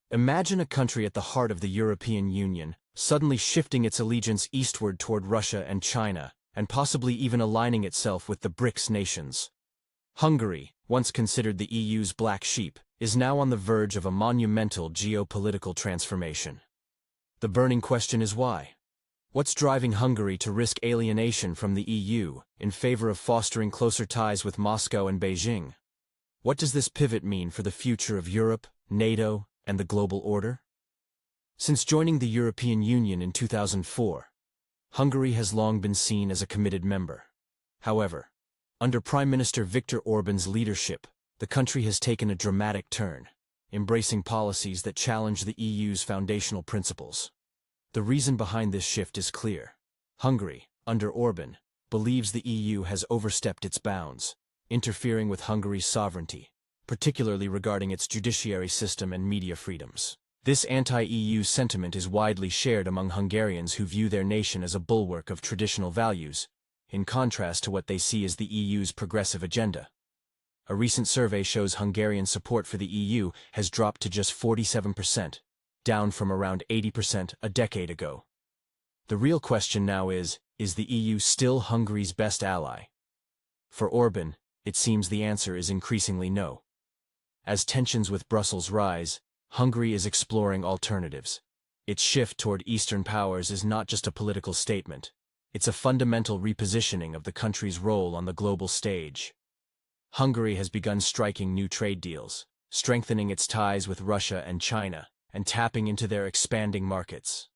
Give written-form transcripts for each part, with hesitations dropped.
Imagine a country at the heart of the European Union, suddenly shifting its allegiance eastward toward Russia and China, and possibly even aligning itself with the BRICS nations. Hungary, once considered the EU's black sheep, is now on the verge of a monumental geopolitical transformation. The burning question is why? What's driving Hungary to risk alienation from the EU in favor of fostering closer ties with Moscow and Beijing? What does this pivot mean for the future of Europe, NATO, and the global order? Since joining the European Union in 2004, Hungary has long been seen as a committed member. However, under Prime Minister Viktor Orban's leadership, the country has taken a dramatic turn, embracing policies that challenge the EU's foundational principles. The reason behind this shift is clear. Hungary, under Orban, believes the EU has overstepped its bounds, interfering with Hungary's sovereignty, particularly regarding its judiciary system and media freedoms. This anti-EU sentiment is widely shared among Hungarians who view their nation as a bulwark of traditional values, in contrast to what they see as the EU's progressive agenda. A recent survey shows Hungarian support for the EU has dropped to just 47%, down from around 80% a decade ago. The real question now is the EU still Hungary's best ally? For Orban, it seems the answer is increasingly no. As tensions with Brussels rise, Hungary is exploring alternatives. Its shift toward Eastern powers is not just a political statement. It's a fundamental repositioning of the country's role on the global stage. Hungary has begun striking new trade deals, strengthening its ties with Russia and China, and tapping into their expanding markets.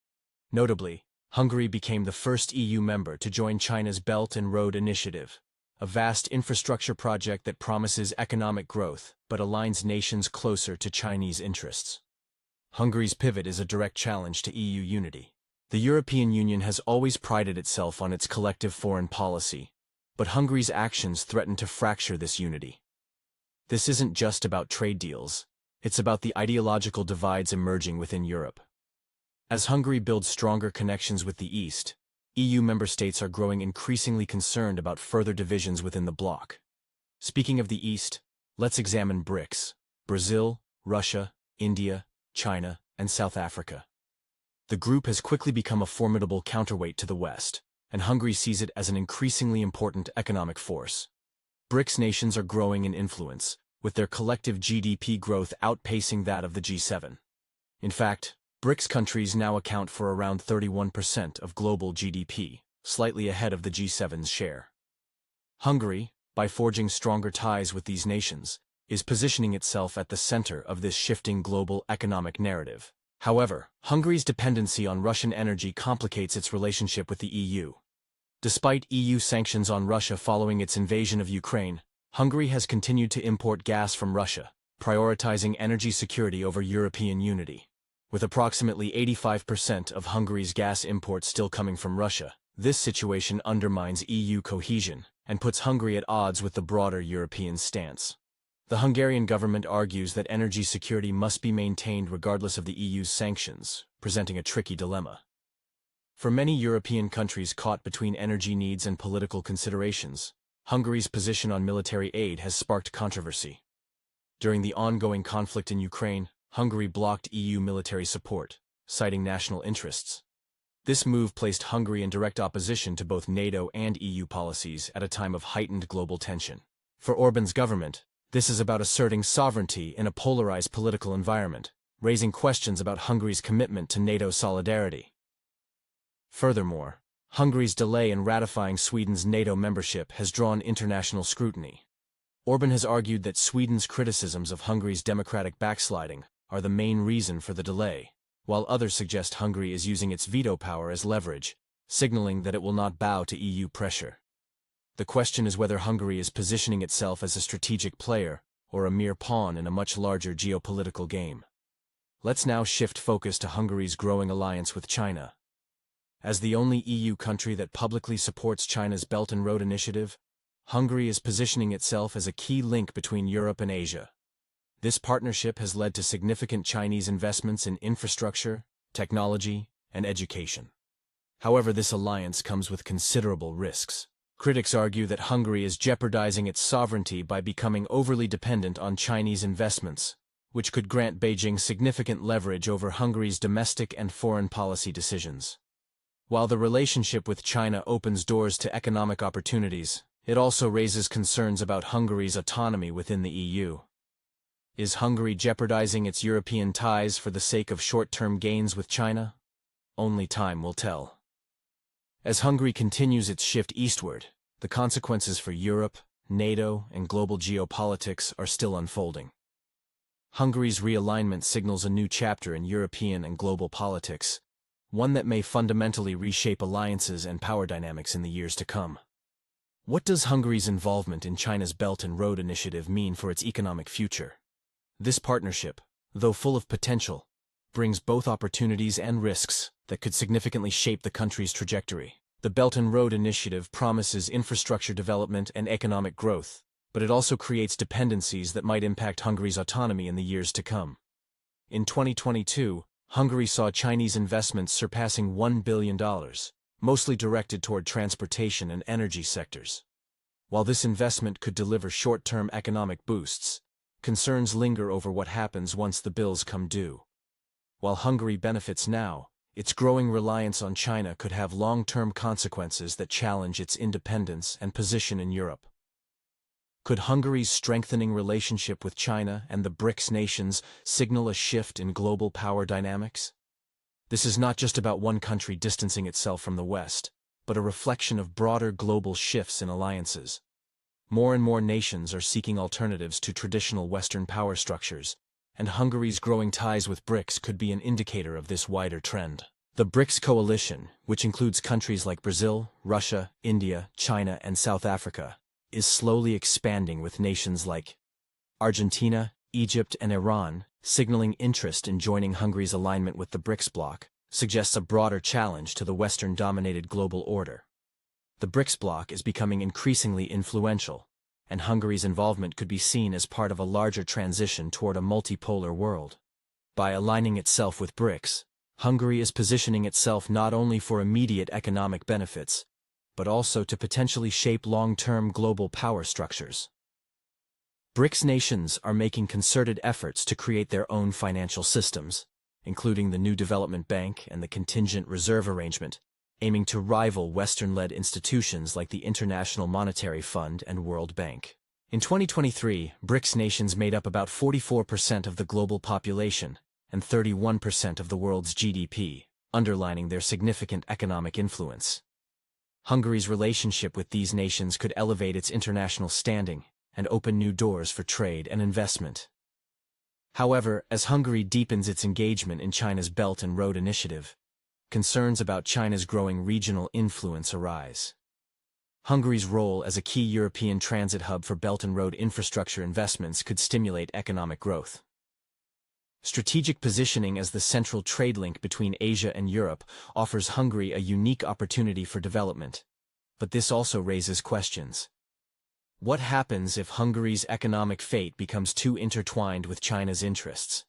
Notably, Hungary became the first EU member to join China's Belt and Road Initiative, a vast infrastructure project that promises economic growth but aligns nations closer to Chinese interests. Hungary's pivot is a direct challenge to EU unity. The European Union has always prided itself on its collective foreign policy, but Hungary's actions threaten to fracture this unity. This isn't just about trade deals, it's about the ideological divides emerging within Europe. As Hungary builds stronger connections with the East, EU member states are growing increasingly concerned about further divisions within the bloc. Speaking of the East, let's examine BRICS: Brazil, Russia, India, China, and South Africa. The group has quickly become a formidable counterweight to the West, and Hungary sees it as an increasingly important economic force. BRICS nations are growing in influence, with their collective GDP growth outpacing that of the G7. In fact, BRICS countries now account for around 31% of global GDP, slightly ahead of the G7's share. Hungary, by forging stronger ties with these nations, is positioning itself at the center of this shifting global economic narrative. However, Hungary's dependency on Russian energy complicates its relationship with the EU. Despite EU sanctions on Russia following its invasion of Ukraine, Hungary has continued to import gas from Russia, prioritizing energy security over European unity. With approximately 85% of Hungary's gas imports still coming from Russia, this situation undermines EU cohesion and puts Hungary at odds with the broader European stance. The Hungarian government argues that energy security must be maintained regardless of the EU's sanctions, presenting a tricky dilemma. For many European countries caught between energy needs and political considerations, Hungary's position on military aid has sparked controversy. During the ongoing conflict in Ukraine, Hungary blocked EU military support, citing national interests. This move placed Hungary in direct opposition to both NATO and EU policies at a time of heightened global tension. For Orban's government, this is about asserting sovereignty in a polarized political environment, raising questions about Hungary's commitment to NATO solidarity. Furthermore, Hungary's delay in ratifying Sweden's NATO membership has drawn international scrutiny. Orban has argued that Sweden's criticisms of Hungary's democratic backsliding are the main reason for the delay, while others suggest Hungary is using its veto power as leverage, signaling that it will not bow to EU pressure. The question is whether Hungary is positioning itself as a strategic player or a mere pawn in a much larger geopolitical game. Let's now shift focus to Hungary's growing alliance with China. As the only EU country that publicly supports China's Belt and Road Initiative, Hungary is positioning itself as a key link between Europe and Asia. This partnership has led to significant Chinese investments in infrastructure, technology, and education. However, this alliance comes with considerable risks. Critics argue that Hungary is jeopardizing its sovereignty by becoming overly dependent on Chinese investments, which could grant Beijing significant leverage over Hungary's domestic and foreign policy decisions. While the relationship with China opens doors to economic opportunities, it also raises concerns about Hungary's autonomy within the EU. Is Hungary jeopardizing its European ties for the sake of short-term gains with China? Only time will tell. As Hungary continues its shift eastward, the consequences for Europe, NATO, and global geopolitics are still unfolding. Hungary's realignment signals a new chapter in European and global politics, one that may fundamentally reshape alliances and power dynamics in the years to come. What does Hungary's involvement in China's Belt and Road Initiative mean for its economic future? This partnership, though full of potential, brings both opportunities and risks that could significantly shape the country's trajectory. The Belt and Road Initiative promises infrastructure development and economic growth, but it also creates dependencies that might impact Hungary's autonomy in the years to come. In 2022, Hungary saw Chinese investments surpassing $1 billion, mostly directed toward transportation and energy sectors. While this investment could deliver short-term economic boosts, concerns linger over what happens once the bills come due. While Hungary benefits now, its growing reliance on China could have long-term consequences that challenge its independence and position in Europe. Could Hungary's strengthening relationship with China and the BRICS nations signal a shift in global power dynamics? This is not just about one country distancing itself from the West, but a reflection of broader global shifts in alliances. More and more nations are seeking alternatives to traditional Western power structures, and Hungary's growing ties with BRICS could be an indicator of this wider trend. The BRICS coalition, which includes countries like Brazil, Russia, India, China, and South Africa, is slowly expanding with nations like Argentina, Egypt, and Iran, signaling interest in joining. Hungary's alignment with the BRICS bloc suggests a broader challenge to the Western-dominated global order. The BRICS bloc is becoming increasingly influential, and Hungary's involvement could be seen as part of a larger transition toward a multipolar world. By aligning itself with BRICS, Hungary is positioning itself not only for immediate economic benefits, but also to potentially shape long-term global power structures. BRICS nations are making concerted efforts to create their own financial systems, including the new development bank and the contingent reserve arrangement, aiming to rival Western-led institutions like the International Monetary Fund and World Bank. In 2023, BRICS nations made up about 44% of the global population and 31% of the world's GDP, underlining their significant economic influence. Hungary's relationship with these nations could elevate its international standing and open new doors for trade and investment. However, as Hungary deepens its engagement in China's Belt and Road Initiative, concerns about China's growing regional influence arise. Hungary's role as a key European transit hub for Belt and Road infrastructure investments could stimulate economic growth. Strategic positioning as the central trade link between Asia and Europe offers Hungary a unique opportunity for development. But this also raises questions. What happens if Hungary's economic fate becomes too intertwined with China's interests?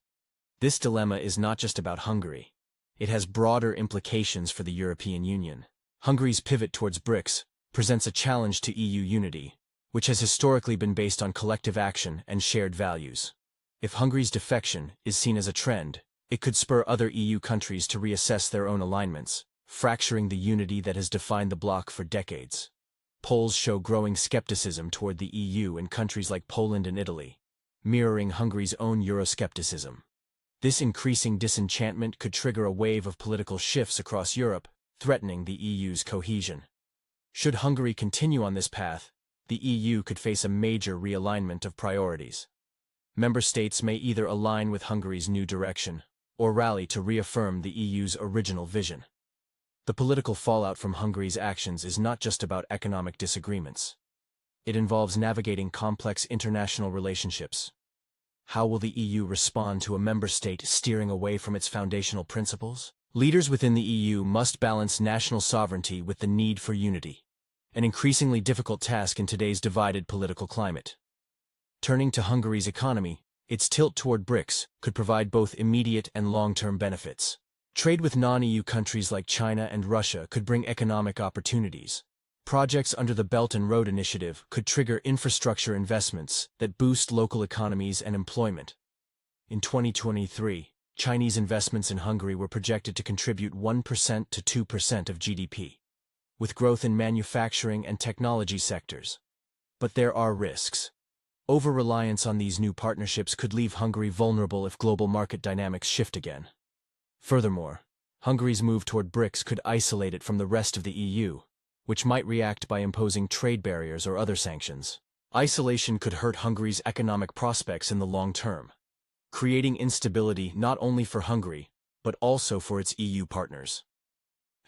This dilemma is not just about Hungary. It has broader implications for the European Union. Hungary's pivot towards BRICS presents a challenge to EU unity, which has historically been based on collective action and shared values. If Hungary's defection is seen as a trend, it could spur other EU countries to reassess their own alignments, fracturing the unity that has defined the bloc for decades. Polls show growing skepticism toward the EU in countries like Poland and Italy, mirroring Hungary's own Euroscepticism. This increasing disenchantment could trigger a wave of political shifts across Europe, threatening the EU's cohesion. Should Hungary continue on this path, the EU could face a major realignment of priorities. Member states may either align with Hungary's new direction or rally to reaffirm the EU's original vision. The political fallout from Hungary's actions is not just about economic disagreements. It involves navigating complex international relationships. How will the EU respond to a member state steering away from its foundational principles? Leaders within the EU must balance national sovereignty with the need for unity, an increasingly difficult task in today's divided political climate. Turning to Hungary's economy, its tilt toward BRICS could provide both immediate and long-term benefits. Trade with non-EU countries like China and Russia could bring economic opportunities. Projects under the Belt and Road Initiative could trigger infrastructure investments that boost local economies and employment. In 2023, Chinese investments in Hungary were projected to contribute 1% to 2% of GDP, with growth in manufacturing and technology sectors. But there are risks. Over-reliance on these new partnerships could leave Hungary vulnerable if global market dynamics shift again. Furthermore, Hungary's move toward BRICS could isolate it from the rest of the EU, which might react by imposing trade barriers or other sanctions. Isolation could hurt Hungary's economic prospects in the long term, creating instability not only for Hungary, but also for its EU partners.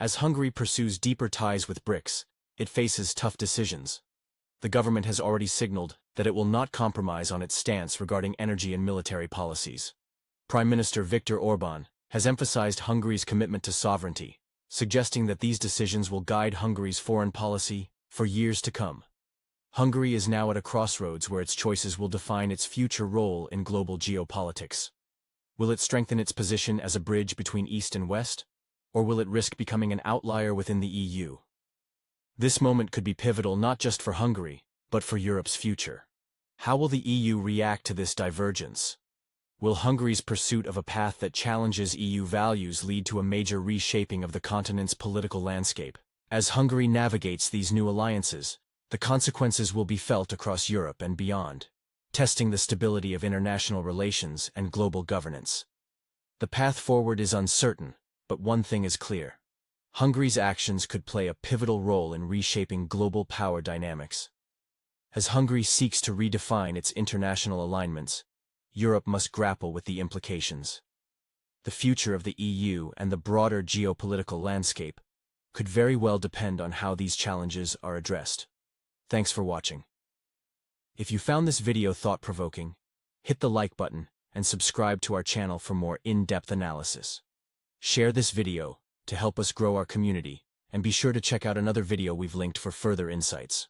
As Hungary pursues deeper ties with BRICS, it faces tough decisions. The government has already signaled that it will not compromise on its stance regarding energy and military policies. Prime Minister Viktor Orbán has emphasized Hungary's commitment to sovereignty, suggesting that these decisions will guide Hungary's foreign policy for years to come. Hungary is now at a crossroads where its choices will define its future role in global geopolitics. Will it strengthen its position as a bridge between East and West, or will it risk becoming an outlier within the EU? This moment could be pivotal not just for Hungary, but for Europe's future. How will the EU react to this divergence? Will Hungary's pursuit of a path that challenges EU values lead to a major reshaping of the continent's political landscape? As Hungary navigates these new alliances, the consequences will be felt across Europe and beyond, testing the stability of international relations and global governance. The path forward is uncertain, but one thing is clear. Hungary's actions could play a pivotal role in reshaping global power dynamics. As Hungary seeks to redefine its international alignments, Europe must grapple with the implications. The future of the EU and the broader geopolitical landscape could very well depend on how these challenges are addressed. Thanks for watching. If you found this video thought-provoking, hit the like button and subscribe to our channel for more in-depth analysis. Share this video to help us grow our community, and be sure to check out another video we've linked for further insights.